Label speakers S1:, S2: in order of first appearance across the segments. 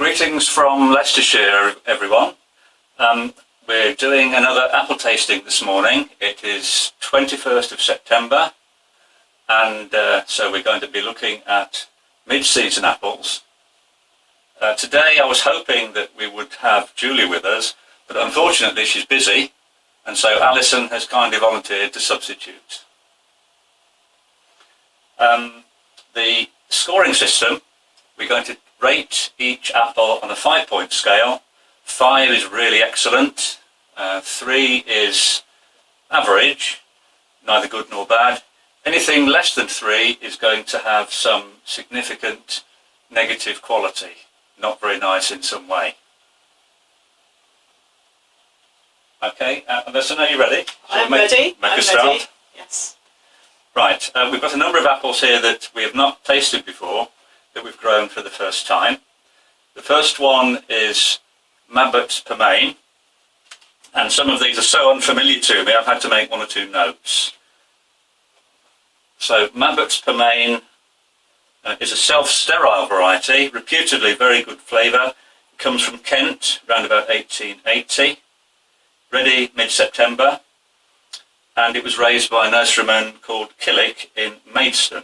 S1: Greetings from Leicestershire, everyone. We're doing another apple tasting this morning. It is 21st of September, and so we're going to be looking at mid-season apples. Today I was hoping that we would have Julie with us, but unfortunately she's busy, and so Alison has kindly volunteered to substitute. The scoring system, we're going to rate each apple on a 5-point scale. 5 is really excellent, 3 is average, neither good nor bad. Anything less than 3 is going to have some significant negative quality, not very nice in some way. Okay, Alison, are you ready?
S2: I'm ready.
S1: Make a start.
S2: Yes.
S1: Right, we've got a number of apples here that we have not tasted before, that we've grown for the first time. The first one is Mambert's Permain, and some of these are so unfamiliar to me I've had to make 1 or 2 notes. So Mambert's Permain is a self-sterile variety, reputedly very good flavour. It comes from Kent, around about 1880, ready mid-September, and it was raised by a nurseryman called Killick in Maidstone.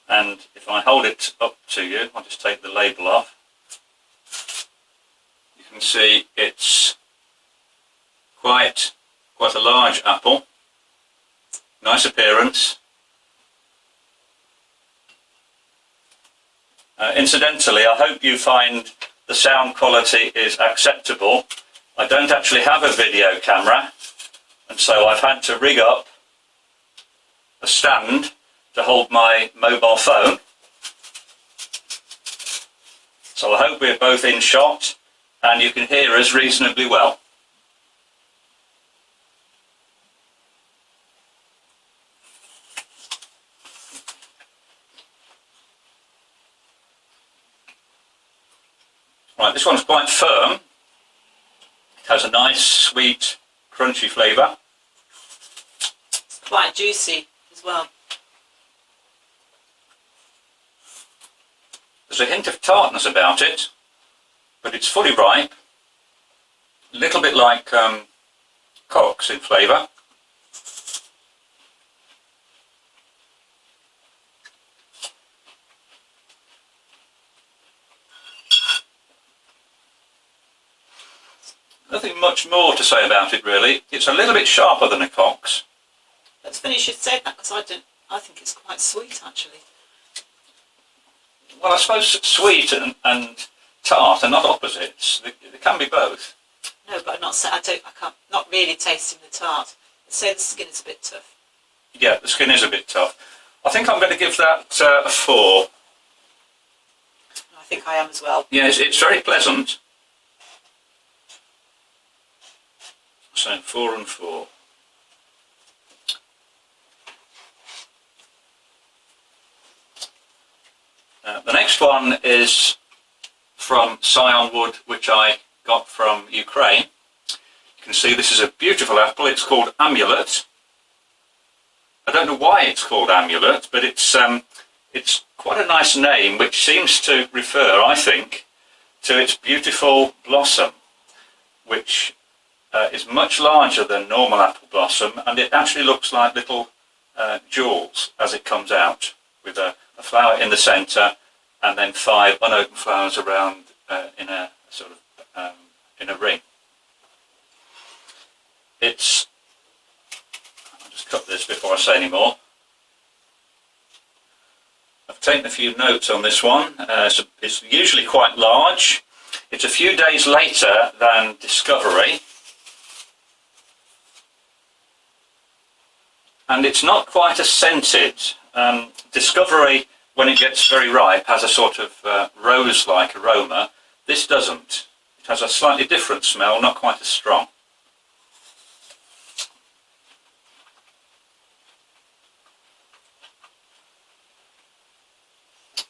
S1: And if I hold it up to you, I'll just take the label off. You can see it's quite a large apple. Nice appearance. Incidentally, I hope you find the sound quality is acceptable. I don't actually have a video camera, and so I've had to rig up a stand to hold my mobile phone. So I hope we're both in shot and you can hear us reasonably well. Right, this one's quite firm. It has a nice, sweet, crunchy flavour.
S2: It's quite juicy as well.
S1: There's a hint of tartness about it, but it's fully ripe. A little bit like Cox in flavour. Nothing much more to say about it really. It's a little bit sharper than a Cox.
S2: It's funny you should say that, because I think it's quite sweet actually.
S1: Well, I suppose sweet and tart are not opposites. They can be both.
S2: No, but not really tasting the tart. I'd say the skin is a bit tough.
S1: Yeah, the skin is a bit tough. I think I'm going to give that a 4.
S2: I think I am as well.
S1: Yeah, it's very pleasant. So 4 and 4. The next one is from Scion Wood, which I got from Ukraine. You can see this is a beautiful apple. It's called Amulet. I don't know why it's called Amulet, but it's quite a nice name, which seems to refer, I think, to its beautiful blossom, which is much larger than normal apple blossom, and it actually looks like little jewels as it comes out, with a flower in the centre and then 5 unopened flowers around in a sort of in a ring. I'll just cut this before I say any more. I've taken a few notes on this one. It's usually quite large. It's a few days later than Discovery, and it's not quite as scented. Discovery, when it gets very ripe, has a sort of rose-like aroma. This doesn't. It has a slightly different smell, not quite as strong.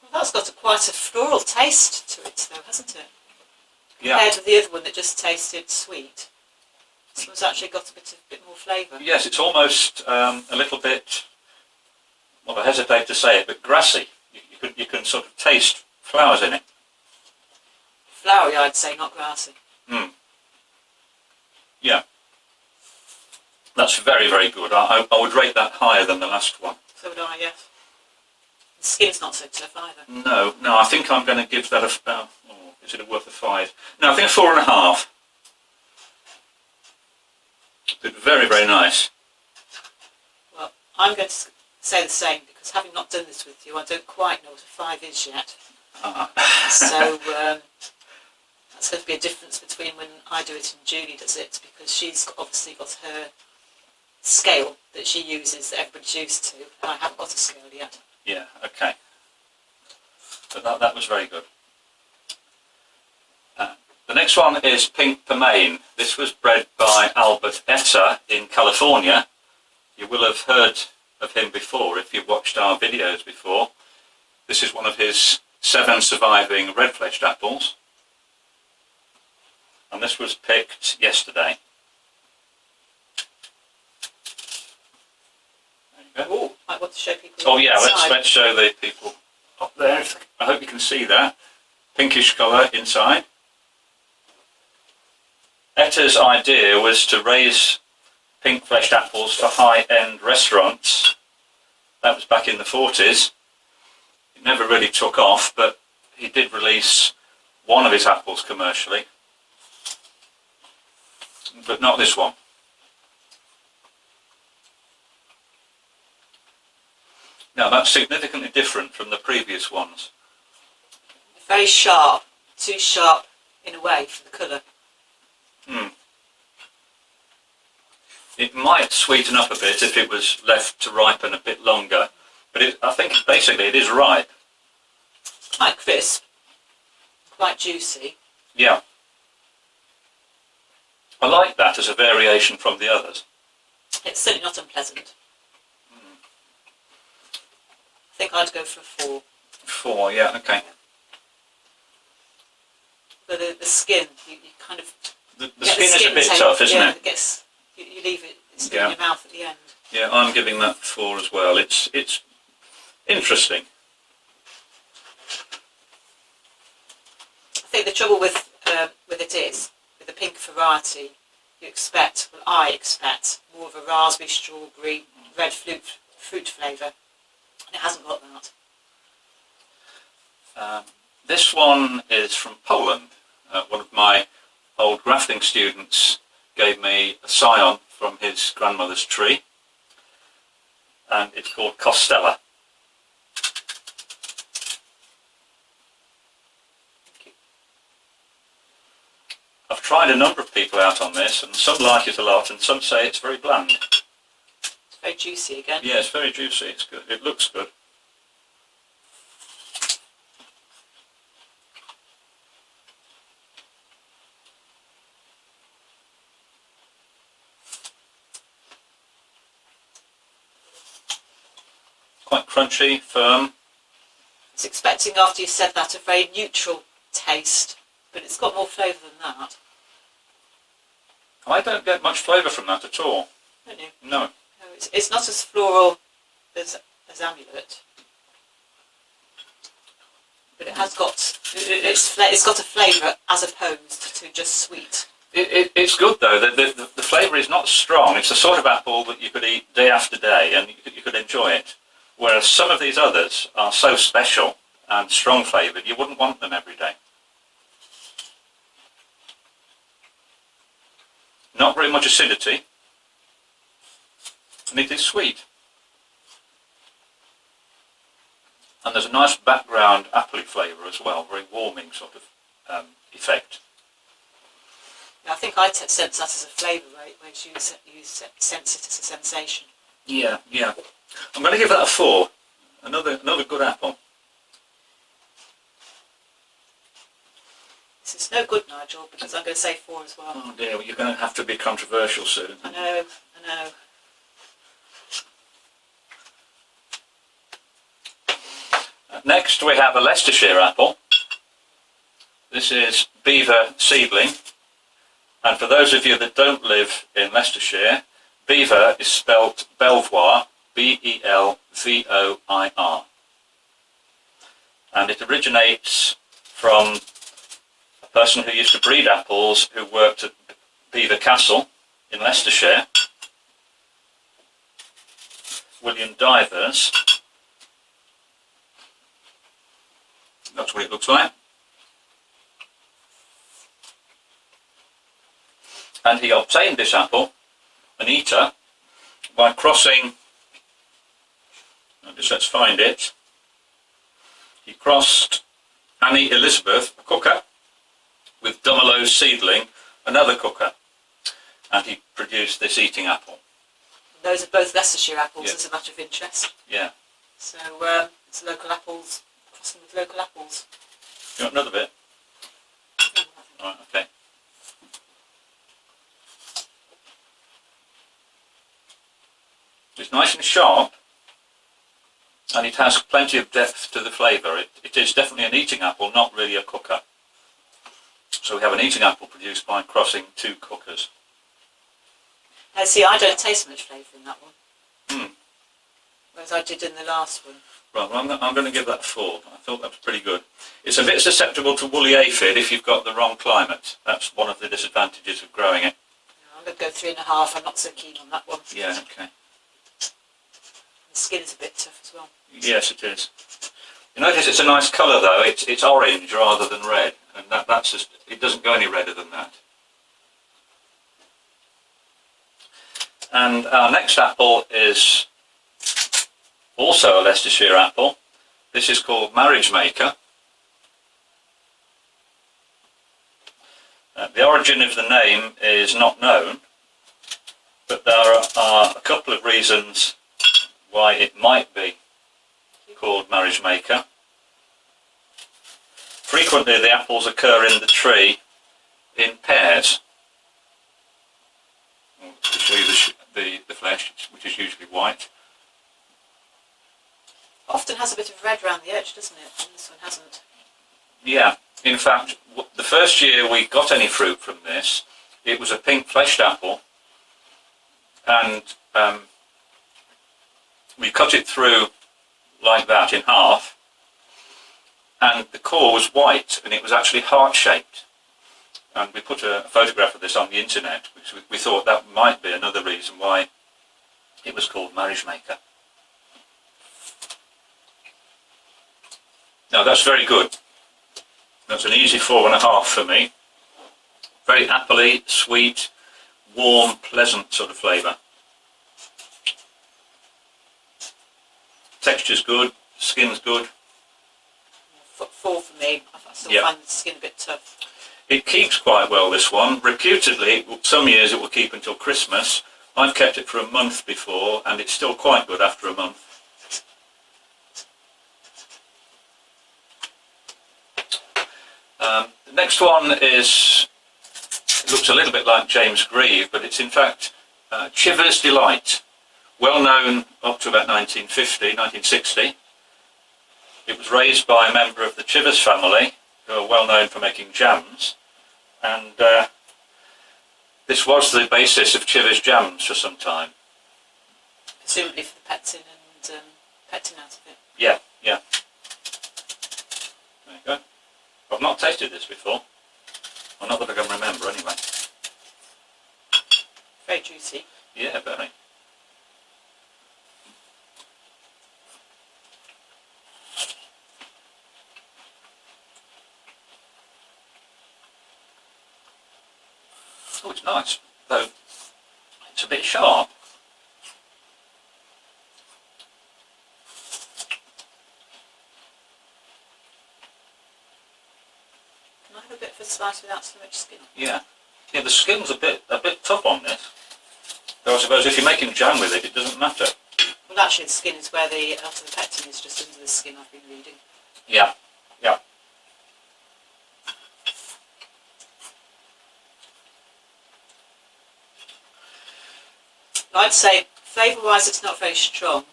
S2: Well, that's got quite a floral taste to it though, hasn't it?
S1: Yeah.
S2: Compared with the other one that just tasted sweet. This one's actually got a bit more flavour.
S1: Yes, it's almost a little bit, well, I hesitate to say it, but grassy. You can sort of taste flowers in it.
S2: Flowery, I'd say, not grassy.
S1: Yeah. That's very, very good. I would rate that higher than the last one.
S2: So would I, yes. The skin's not so tough either.
S1: No, I think I'm going to give that is it worth a 5? No, I think a 4.5. But very, very nice.
S2: Well, I'm going to say the same, because having not done this with you, I don't quite know what a 5 is yet. So that's going to be a difference between when I do it and Julie does it, because she's obviously got her scale that she uses that everybody's used to, and I haven't got a scale yet.
S1: Yeah, okay. But that was very good. The next one is Pink Permain. This was bred by Albert Etta in California. You will have heard of him before if you've watched our videos before. This is one of his 7 surviving red-fleshed apples. And this was picked yesterday. There you go.
S2: Oh, I want to show people.
S1: Oh yeah,
S2: inside.
S1: let's show the people up there. I hope you can see that. Pinkish colour inside. Etta's idea was to raise pink-fleshed apples for high-end restaurants. That was back in the 40s. It never really took off, but he did release one of his apples commercially. But not this one. Now that's significantly different from the previous ones.
S2: Very sharp, too sharp in a way for the colour.
S1: It might sweeten up a bit if it was left to ripen a bit longer, but I think basically it is ripe.
S2: Quite crisp, quite juicy.
S1: Yeah. I like that as a variation from the others.
S2: It's certainly not unpleasant. I think I'd go for a 4.
S1: 4, yeah, okay.
S2: But the skin, you kind of...
S1: The skin is a bit tough, isn't it?
S2: It gets, you leave it, it's
S1: Yeah.
S2: in your mouth at the end.
S1: Yeah, I'm giving that 4 as well. It's interesting.
S2: I think the trouble with it is, with the pink variety, you expect, well I expect, more of a raspberry, strawberry, red fruit flavour. And it hasn't got that.
S1: This one is from Poland. One of my old grafting students gave me a scion from his grandmother's tree, and it's called Costella. I've tried a number of people out on this, and some like it a lot, and some say it's very bland.
S2: It's very juicy again.
S1: Yeah, it's very juicy. It's good. It looks good. Quite crunchy, firm.
S2: I was expecting after you said that a very neutral taste, but it's got more flavour than that.
S1: I don't get much flavour from that at all.
S2: Don't you?
S1: No.
S2: No, it's not as floral as Amulet, but it has got it's got a flavour as opposed to just sweet.
S1: It's good though. The flavour is not strong. It's the sort of apple that you could eat day after day and you could enjoy it. Whereas some of these others are so special and strong flavoured, you wouldn't want them every day. Not very much acidity, and it is sweet. And there's a nice background appley flavour as well, very warming sort of effect.
S2: I think I sense that as a flavour, right? Whereas you sense it as a sensation.
S1: Yeah, yeah. I'm going to give that a 4. Another good apple.
S2: This is no good, Nigel, because I'm going to say 4 as well.
S1: Oh dear, well, you're going to have to be controversial soon.
S2: I know.
S1: Next we have a Leicestershire apple. This is Beaver Seedling. And for those of you that don't live in Leicestershire, Beaver is spelt Belvoir, Belvoir. And it originates from a person who used to breed apples, who worked at Belvoir Castle in Leicestershire, William Divers. That's what it looks like. And he obtained this apple, an eater, by crossing, let's find it, he crossed Annie Elizabeth, a cooker, with Dumoulin Seedling, another cooker, and he produced this eating apple.
S2: Those are both Leicestershire apples,
S1: Yeah.
S2: as a matter of interest.
S1: Yeah.
S2: So it's local apples, crossing with local apples.
S1: You want another bit? Right, okay. It's nice and sharp, and it has plenty of depth to the flavour. It is definitely an eating apple, not really a cooker. So we have an eating apple produced by crossing two cookers.
S2: Now see, I don't taste much flavour in that one.
S1: Hmm.
S2: Whereas I did in the last one.
S1: Right, well, I'm going to give that 4. I thought that was pretty good. It's a bit susceptible to woolly aphid if you've got the wrong climate. That's one of the disadvantages of growing it.
S2: I'm going to go 3.5. I'm not so keen on that one.
S1: Yeah, okay.
S2: The skin is a bit tough as well.
S1: Yes, it is. You notice it's a nice colour though. It's orange rather than red, and that's just, it doesn't go any redder than that. And our next apple is also a Leicestershire apple. This is called Marriage Maker. The origin of the name is not known, but there are a couple of reasons why it might be called Marriage Maker. Frequently the apples occur in the tree in pairs. To show you the flesh, which is usually white.
S2: Often has a bit of red around the edge, doesn't it? And this one hasn't.
S1: Yeah, in fact, the first year we got any fruit from this, it was a pink fleshed apple, and we cut it through like that in half, and the core was white, and it was actually heart-shaped. And we put a photograph of this on the internet, which we thought that might be another reason why it was called Marriage Maker. Now that's very good. That's an easy 4.5 for me. Very appley, sweet, warm, pleasant sort of flavour. Texture's good, skin's good.
S2: 4 for me. I still
S1: Yeah.
S2: find the skin a bit tough.
S1: It keeps quite well, this one. Reputedly, some years it will keep until Christmas. I've kept it for a month before, and it's still quite good after a month. The next one is, it looks a little bit like James Grieve, but it's in fact Chiver's Delight, well known up to about 1960. It was raised by a member of the Chiver's family, who are well known for making jams, and this was the basis of Chiver's jams for some time.
S2: Presumably for the pectin and pectin out of it.
S1: Yeah, yeah. There you go. I've not tasted this before. Well, not that I can remember anyway.
S2: Very juicy.
S1: Yeah, very. Oh, it's nice, though it's a bit sharp.
S2: Can I have a bit of a slice without so much skin?
S1: Yeah. Yeah, the skin's a bit tough on this. Though I suppose if you're making jam with it, it doesn't matter.
S2: Well, actually, the skin is where the out of the pectin is just under the skin. I've been reading.
S1: Yeah, yeah.
S2: I'd say flavour-wise, it's not very strong,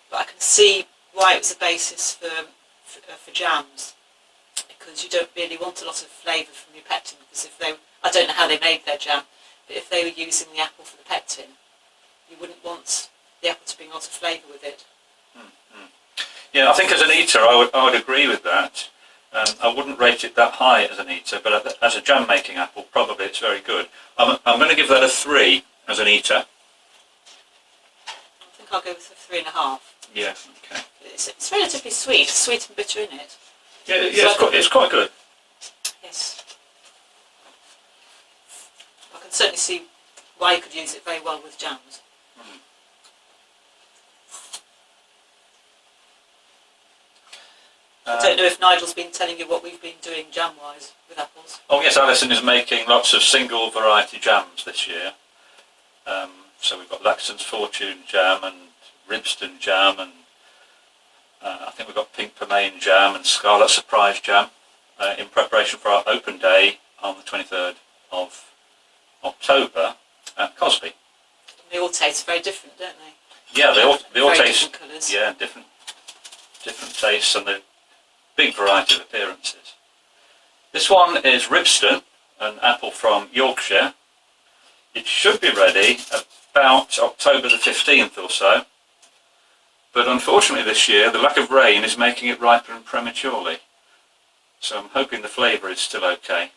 S2: but I can see why it was a basis for jams, because you don't really want a lot of flavour from your pectin. Because if they, I don't know how they made their jam, but if they were using the apple for the pectin, you wouldn't want the apple to bring a lot of flavour with it.
S1: Yeah, I think as an eater, I would agree with that. I wouldn't rate it that high as an eater, but as a jam making apple, probably it's very good. I'm going to give that a 3 as an eater.
S2: I think I'll go with a 3.5.
S1: Yeah, okay.
S2: It's relatively sweet, sweet and bitter in it.
S1: Yeah, it's quite good.
S2: Yes. I can certainly see why you could use it very well with jams. I don't know if Nigel's been telling you what we've been doing jam-wise with apples.
S1: Oh yes, Alison is making lots of single variety jams this year. So we've got Laxton's Fortune jam and Ribston jam, and I think we've got Pink Permain jam and Scarlet Surprise jam in preparation for our open day on the 23rd of October at Cosby.
S2: They all taste very different, don't they?
S1: Yeah, they all taste
S2: different colours.
S1: Yeah, different tastes, and the big variety of appearances. This one is Ribston, an apple from Yorkshire. It should be ready about October the 15th or so, but unfortunately this year the lack of rain is making it ripen prematurely, so I'm hoping the flavour is still okay.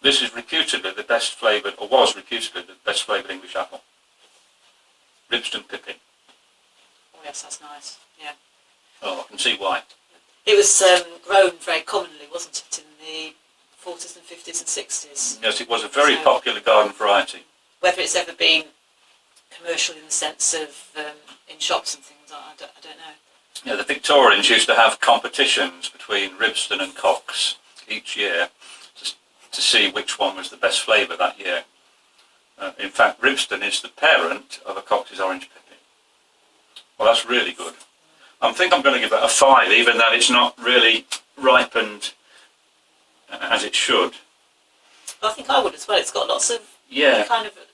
S1: This is reputedly the best flavoured, or was reputedly the best flavoured English apple. Ribston Pippin.
S2: Oh yes, that's nice. Yeah.
S1: Oh, I can see why.
S2: It was grown very commonly, wasn't it, in the 40s and 50s and 60s?
S1: Yes, it was a very popular garden variety.
S2: Whether it's ever been commercial in the sense of in shops and things, I don't know.
S1: Yeah, the Victorians used to have competitions between Ribston and Cox each year to see which one was the best flavour that year. In fact, Ribston is the parent of a Cox's Orange Pippin. Well, that's really good. I think I'm going to give that a 5, even though it's not really ripened as it should.
S2: Well, I think I would as well. It's got lots of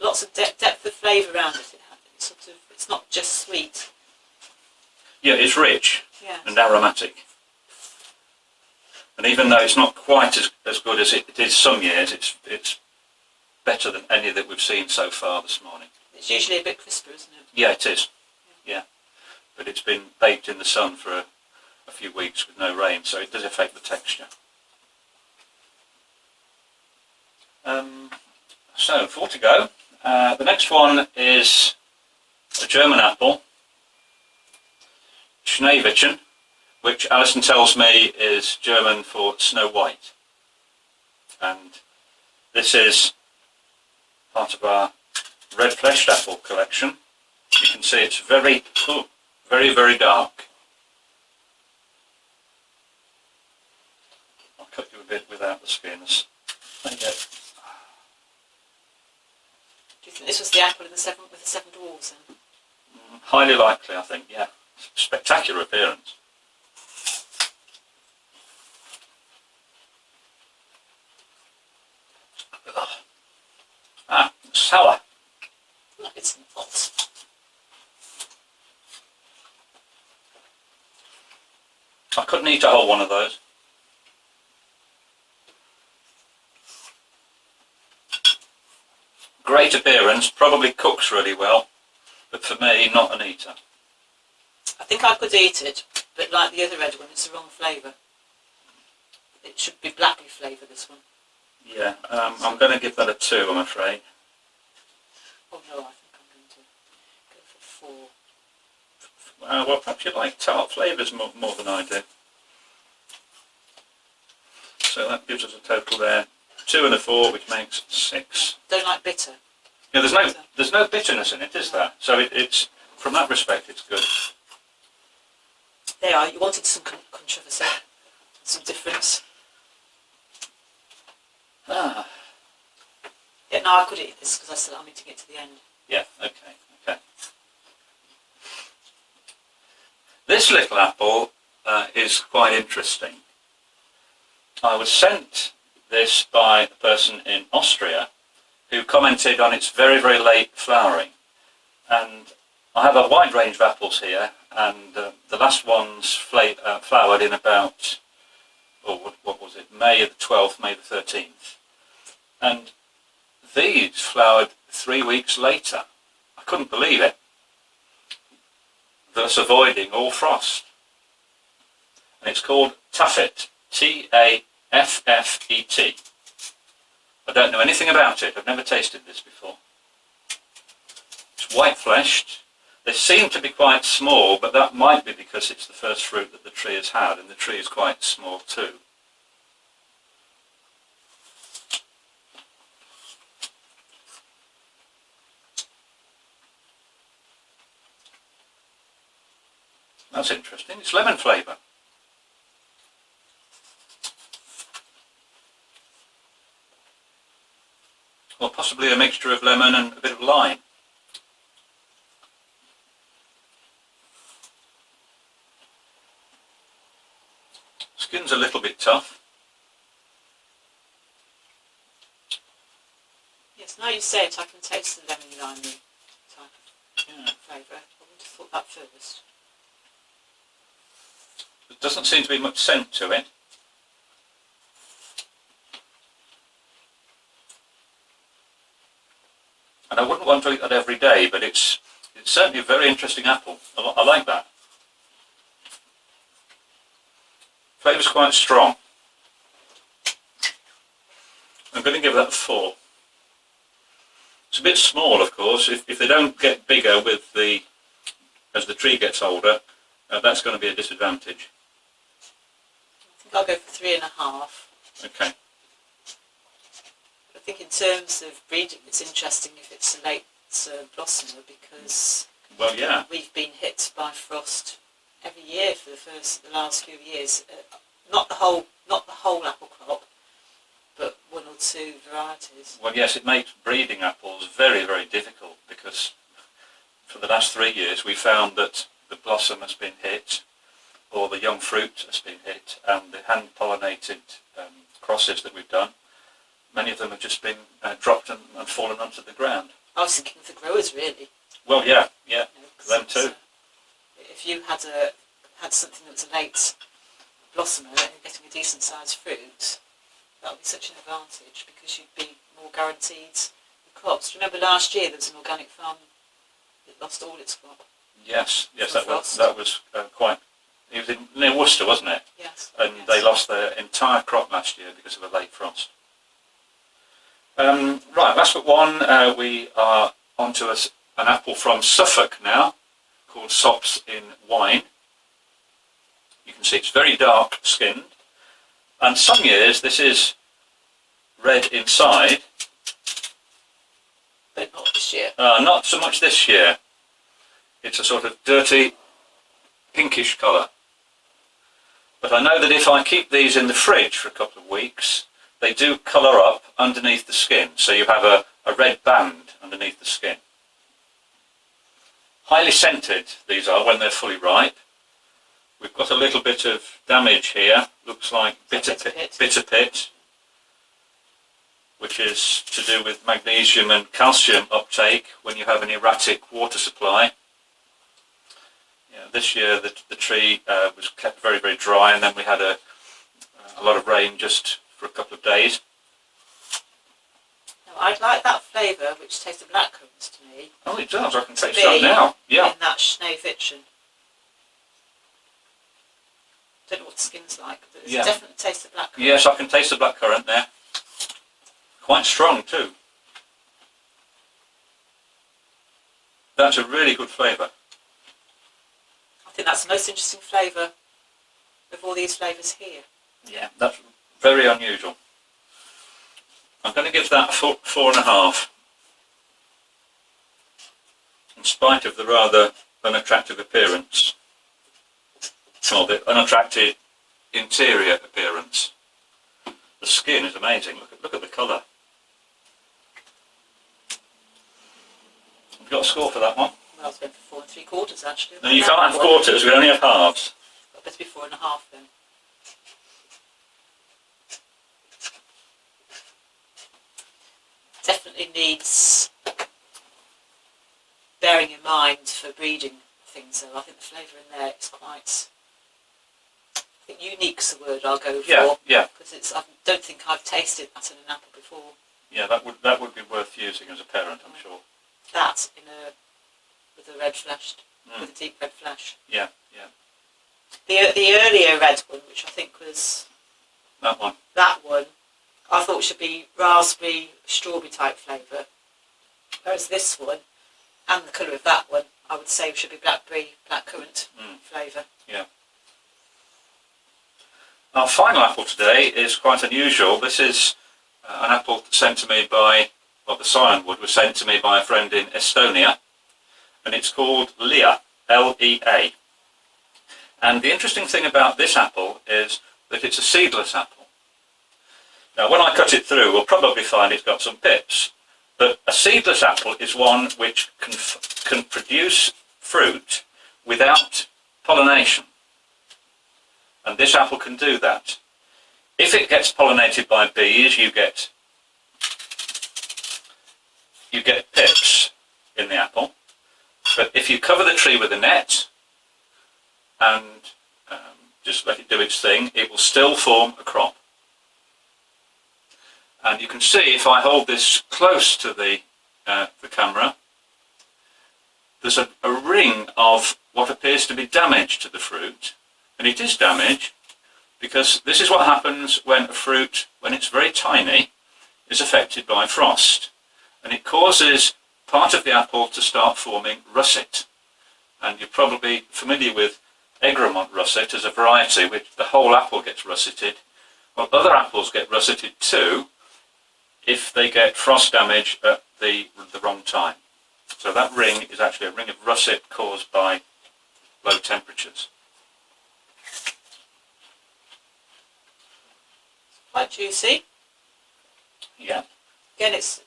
S2: lots of depth of flavour around it. It's not just sweet.
S1: Yeah, it's rich and aromatic. And even though it's not quite as good as it is some years, it's better than any that we've seen so far this morning.
S2: It's usually a bit crisper, isn't it?
S1: Yeah, it is. Yeah. But it's been baked in the sun for a few weeks with no rain, so it does affect the texture. So, 4 to go. The next one is a German apple, Schneewittchen, which Alison tells me is German for Snow White. And this is part of our red-fleshed apple collection. You can see it's very, very dark. I'll cut you a bit without the skins. There you go.
S2: Do you think this was the apple with the seven dwarves then?
S1: Highly likely, I think, yeah. Spectacular appearance. Sour.
S2: No, it's not.
S1: I couldn't eat a whole one of those. Great appearance, probably cooks really well, but for me, not an eater.
S2: I think I could eat it, but like the other red one, it's the wrong flavour. It should be blackberry flavour, this one.
S1: Yeah, I'm going to give that a 2, I'm afraid.
S2: Oh no, I think I'm going to go for 4.
S1: Well, perhaps you like tart flavours more than I do. So that gives us a total there, 2 and a 4, which makes 6.
S2: Don't like bitter.
S1: Yeah, there's no bitterness in it, is there? So it's from that respect, it's good.
S2: There you are. You wanted some controversy, some difference.
S1: Ah.
S2: Yeah, no, I could eat this because I said I'm eating it to the end.
S1: Yeah, okay. This little apple is quite interesting. I was sent this by a person in Austria who commented on its very, very late flowering. And I have a wide range of apples here, and the last ones flowered in about, what was it, May the 12th, May the 13th. And these flowered 3 weeks later. I couldn't believe it. thus avoiding all frost. And it's called Taffet, Taffet. I don't know anything about it. I've never tasted this before. It's white-fleshed. They seem to be quite small, but that might be because it's the first fruit that the tree has had, and the tree is quite small too. That's interesting. It's lemon flavour. Or possibly a mixture of lemon and a bit of lime. Skin's a little bit tough.
S2: Yes, now you say it, I can taste the lemon lime type of flavour. I would have thought that first.
S1: There doesn't seem to be much scent to it. And I wouldn't want to eat that every day, but it's certainly a very interesting apple. I like that. Flavour's quite strong. I'm going to give that a 4. It's a bit small, of course. If they don't get bigger with as the tree gets older, that's going to be a disadvantage.
S2: I think I'll go for 3.5.
S1: Okay.
S2: I think in terms of breeding, it's interesting if it's a late blossomer because we've been hit by frost every year for the last few years. Not the whole apple crop, but 1 or 2 varieties.
S1: Well, yes, it makes breeding apples very, very difficult because for the last 3 years we found that the blossom has been hit, or the young fruit has been hit, and the hand-pollinated crosses that we've done, many of them have just been dropped and fallen onto the ground.
S2: I was thinking of the growers, really.
S1: Well, yeah, them too.
S2: If you had something that was a late blossomer and getting a decent sized fruit, that would be such an advantage because you'd be more guaranteed the crops. Do you remember last year there was an organic farm that lost all its crop?
S1: Yes, that was quite. It was near Worcester, wasn't it?
S2: Yes.
S1: And they lost their entire crop last year because of a late frost. Right, last but one, we are onto an apple from Suffolk now, called Sops in Wine. You can see it's very dark skinned, and some years this is red inside.
S2: But not this year.
S1: Not so much this year. It's a sort of dirty pinkish colour. But I know that if I keep these in the fridge for a couple of weeks, they do colour up underneath the skin, so you have a red band underneath the skin. Highly scented these are when they're fully ripe. We've got a little bit of damage here, looks like bitter pit, which is to do with magnesium and calcium uptake when you have an erratic water supply. This year the tree was kept very, very dry, and then we had a lot of rain just for a couple of days.
S2: Now, I'd like that flavour, which tastes of blackcurrants to me.
S1: Oh, it does. I can taste that now. Yeah.
S2: In that Schneewittchen. Don't know what the skin's like, but there's definitely a taste of blackcurrant.
S1: Yes, I can taste the blackcurrant there. Quite strong too. That's a really good flavour.
S2: I think that's the most interesting flavour of all these flavours here.
S1: Yeah, that's very unusual. I'm going to give that 4.5. In spite of the rather unattractive appearance. Or the unattractive interior appearance. The skin is amazing. Look at the colour. Have you got a score for that one?
S2: Well, I was going for 4 3/4 actually.
S1: No, you can't have quarters, we only have halves.
S2: Well, better be 4.5 then. Definitely needs bearing in mind for breeding things though. I think the flavour in there is quite, I think unique's the word I'll go for.
S1: Yeah.
S2: Because I don't think I've tasted that in an apple before.
S1: Yeah, that would be worth using as a parent, I'm sure.
S2: That with a red fleshed. with a deep red flesh.
S1: Yeah, yeah.
S2: The earlier red one, which I think was
S1: That one.
S2: I thought should be raspberry, strawberry type flavour. Whereas this one, and the colour of that one, I would say should be blackberry, blackcurrant flavour.
S1: Yeah. Our final apple today is quite unusual. This is an apple sent to me by, well, the Cyanwood was sent to me by a friend in Estonia, and it's called Lea, L-E-A. And the interesting thing about this apple is that it's a seedless apple. Now, when I cut it through, we'll probably find it's got some pips, but a seedless apple is one which can produce fruit without pollination. And this apple can do that. If it gets pollinated by bees, you get pips in the apple. But if you cover the tree with a net and just let it do its thing, it will still form a crop. And you can see, if I hold this close to the camera, there's a ring of what appears to be damage to the fruit. And it is damage because this is what happens when a fruit, when it's very tiny, is affected by frost. And it causes part of the apple to start forming russet. And you're probably familiar with Egremont russet as a variety, which the whole apple gets russeted. Well, other apples get russeted too if they get frost damage at the wrong time. So that ring is actually a ring of russet caused by low temperatures.
S2: Quite juicy.
S1: Yeah.
S2: Again, it's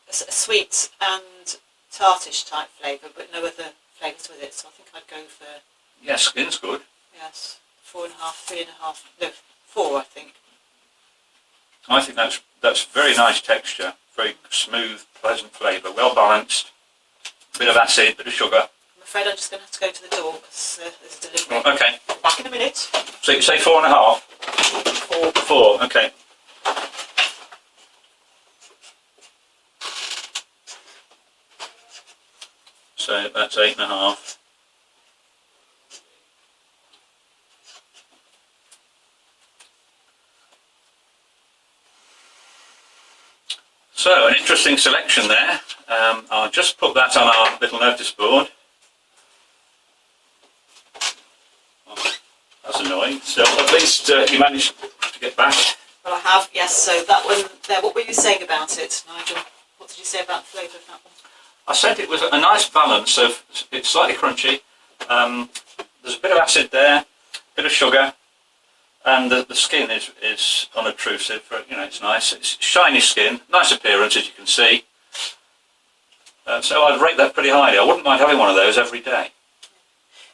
S2: a sweet and tartish type flavour, but no other flavours with it. So I think I'd go for...
S1: Yeah, skin's good.
S2: Yes, 4.5, 3.5, no, 4 I think.
S1: I think that's very nice texture, very smooth, pleasant flavour, well balanced, bit of acid, bit of sugar.
S2: I'm afraid I'm just going to have to go to the door because there's a delivery.
S1: Oh, okay.
S2: Back in a minute.
S1: So you say 4.5?
S2: 4.
S1: 4, okay. So that's 8.5. So, an interesting selection there. I'll just put that on our little notice board. Oh, that's annoying. So, at least you managed to get back.
S2: Well, I have, yes. So that one there, what were you saying about it, Nigel? What did you say about the flavour of that one?
S1: I said it was a nice balance of, it's slightly crunchy, there's a bit of acid there, a bit of sugar, and the skin is unobtrusive, you know, it's nice. It's shiny skin, nice appearance as you can see. So I'd rate that pretty highly. I wouldn't mind having one of those every day.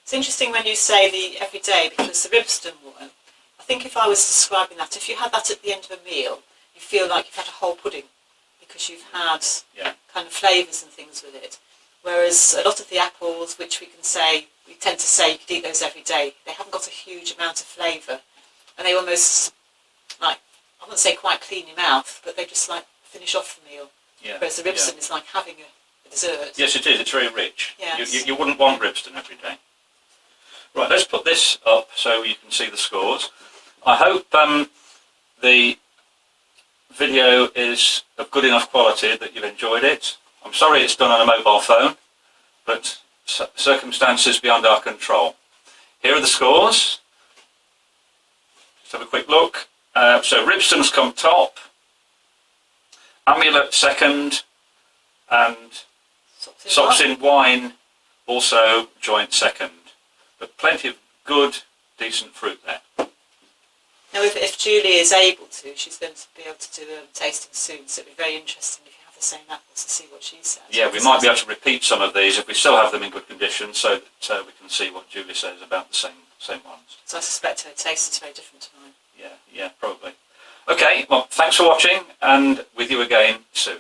S2: It's interesting when you say the everyday, because the Ribston one, I think if I was describing that, if you had that at the end of a meal, you feel like you've had a whole pudding, because you've had kind of flavours and things with it. Whereas a lot of the apples, which we tend to say you could eat those every day, they haven't got a huge amount of flavour. And they almost, like, I wouldn't say quite clean your mouth, but they just like finish off the meal.
S1: Yeah.
S2: Whereas the Ribston is like having a dessert.
S1: Yes, it is. It's very rich.
S2: Yes.
S1: You wouldn't want Ribston every day. Right, let's put this up so you can see the scores. I hope the video is of good enough quality that you've enjoyed it. I'm sorry it's done on a mobile phone, but circumstances beyond our control. Here are the scores. Let's have a quick look. So Ribston's come top, Amulet second, and Sops in Wine also joint second. But plenty of good, decent fruit there.
S2: Now, if Julie is able to, she's going to be able to do a tasting soon, so it'll be very interesting if you have the same apples to see what she says.
S1: Yeah, we might be able to repeat some of these if we still have them in good condition, so that we can see what Julie says about the same ones.
S2: So I suspect her taste is very different to mine.
S1: Yeah, probably. Okay, well, thanks for watching, and with you again soon.